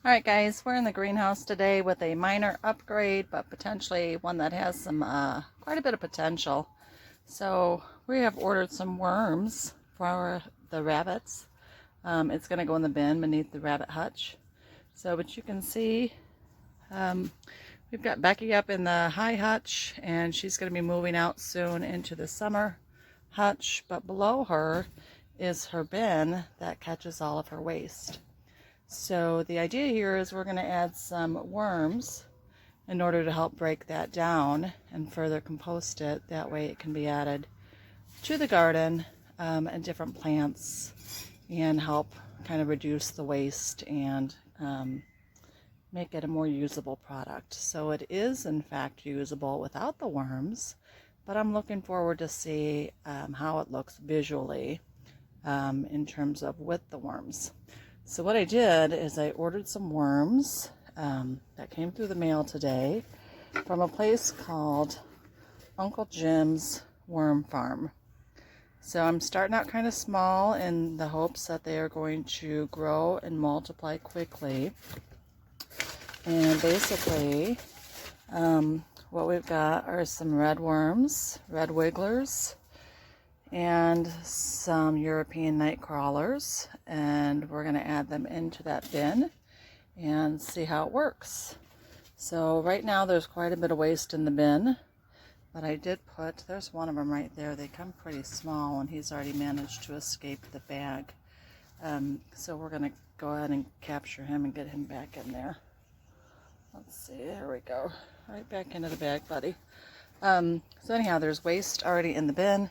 Alright guys, we're in the greenhouse today with a minor upgrade, but potentially one that has some quite a bit of potential. So we have ordered some worms for the rabbits. It's going to go in the bin beneath the rabbit hutch. So, but you can see we've got Becky up in the high hutch, and she's going to be moving out soon into the summer hutch, but below her is her bin that catches all of her waste. So the idea here is we're going to add some worms in order to help break that down and further compost it. That way it can be added to the garden and different plants and help kind of reduce the waste and make it a more usable product. So it is in fact usable without the worms, but I'm looking forward to see how it looks visually in terms of with the worms. So what I did is I ordered some worms that came through the mail today from a place called Uncle Jim's Worm Farm. So I'm starting out kind of small in the hopes that they are going to grow and multiply quickly. And basically what we've got are some red worms, red wigglers, and some European night crawlers, and we're going to add them into that bin and see how it works. So right now there's quite a bit of waste in the bin, but I did put, there's one of them right there. They come pretty small, and he's already managed to escape the bag. So we're going to go ahead and capture him and get him back in there. Let's see, there we go. Right back into the bag, buddy. So anyhow, there's waste already in the bin,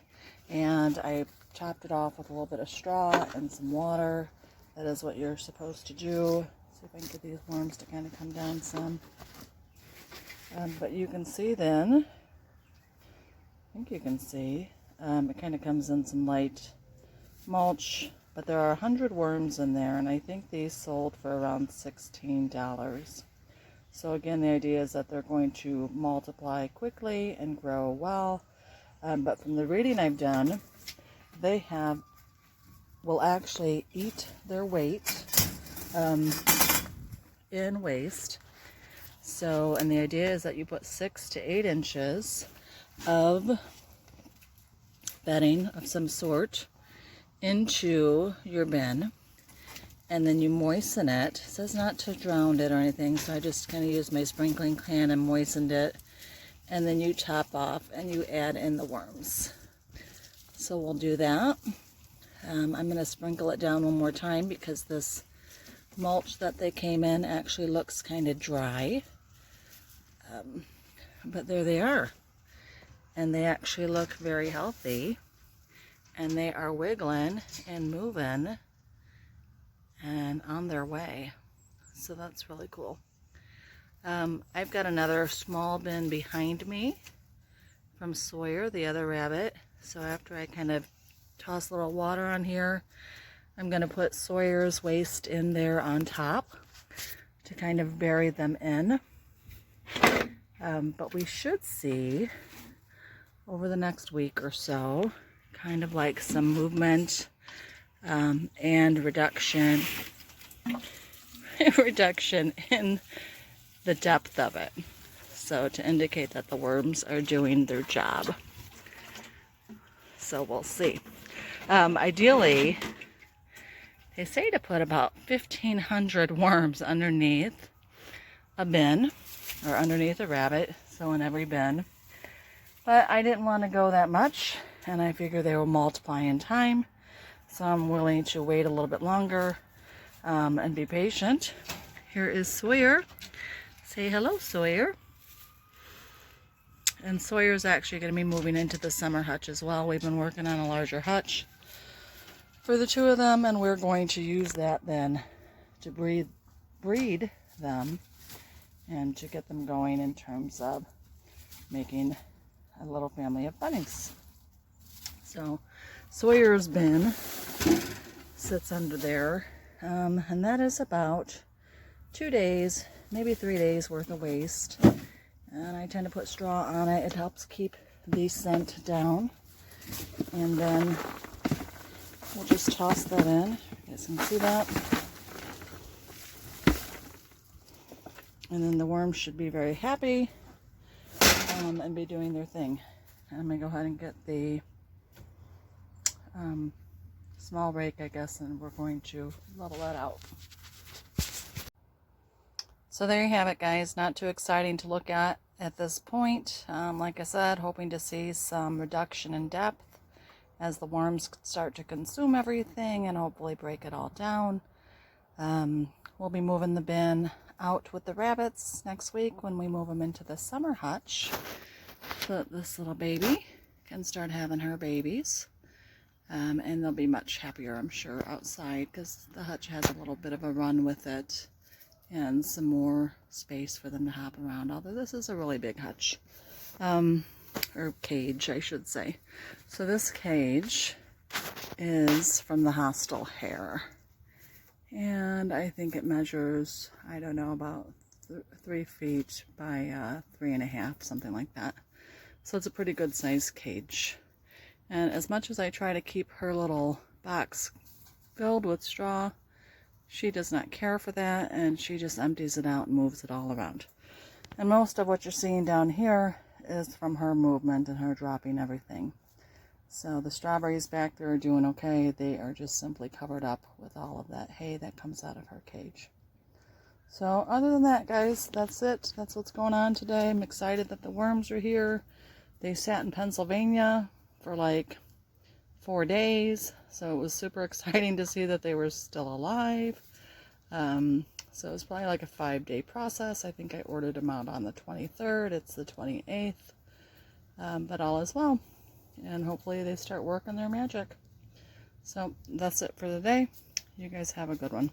and I topped it off with a little bit of straw and some water. That is what you're supposed to do. See if I can get these worms to kind of come down some. But you can see then, I think you can see, it kind of comes in some light mulch, but there are 100 worms in there, and I think these sold for around $16. So again, the idea is that they're going to multiply quickly and grow well. But from the reading I've done, they will actually eat their weight in waste. So, and the idea is that you put 6 to 8 inches of bedding of some sort into your bin, and then you moisten it. It says not to drown it or anything, so I just kind of used my sprinkling can and moistened it. And then you top off and you add in the worms. So we'll do that. I'm going to sprinkle it down one more time because this mulch that they came in actually looks kind of dry. But there they are. And they actually look very healthy. And they are wiggling and moving and on their way. So that's really cool. I've got another small bin behind me from Sawyer, the other rabbit. So after I kind of toss a little water on here, I'm going to put Sawyer's waste in there on top to kind of bury them in. But we should see over the next week or so kind of like some movement and reduction in the depth of it, so to indicate that the worms are doing their job. So we'll see. Ideally, they say to put about 1,500 worms underneath a bin or underneath a rabbit, so in every bin. But I didn't want to go that much, and I figure they will multiply in time, so I'm willing to wait a little bit longer and be patient. Here is Sawyer. Say hello, Sawyer. And Sawyer's actually going to be moving into the summer hutch as well. We've been working on a larger hutch for the two of them, and we're going to use that then to breed them and to get them going in terms of making a little family of bunnies. So Sawyer's bin sits under there, and that is about 2 days, maybe 3 days worth of waste. And I tend to put straw on it. It helps keep the scent down. And then we'll just toss that in. You guys can see that. And then the worms should be very happy and be doing their thing. I'm going to go ahead and get the small rake, I guess, and we're going to level that out. So there you have it, guys. Not too exciting to look at this point. Like I said, hoping to see some reduction in depth as the worms start to consume everything and hopefully break it all down. We'll be moving the bin out with the rabbits next week when we move them into the summer hutch so that this little baby can start having her babies. And they'll be much happier, I'm sure, outside because the hutch has a little bit of a run with it and some more space for them to hop around, although this is a really big hutch, or cage, I should say. So this cage is from the hostel hair, and I think it measures, I don't know, about 3 feet by 3.5, something like that. So it's a pretty good sized cage. And as much as I try to keep her little box filled with straw, she does not care for that, and she just empties it out and moves it all around. And most of what you're seeing down here is from her movement and her dropping everything. So the strawberries back there are doing okay. They are just simply covered up with all of that hay that comes out of her cage. So other than that, guys, that's it. That's what's going on today. I'm excited that the worms are here. They sat in Pennsylvania for like 4 days, so it was super exciting to see that they were still alive. So it was probably like a 5-day process. I think I ordered them out on the 23rd. It's the 28th, but all is well, and hopefully they start working their magic. So that's it for the day. You guys have a good one.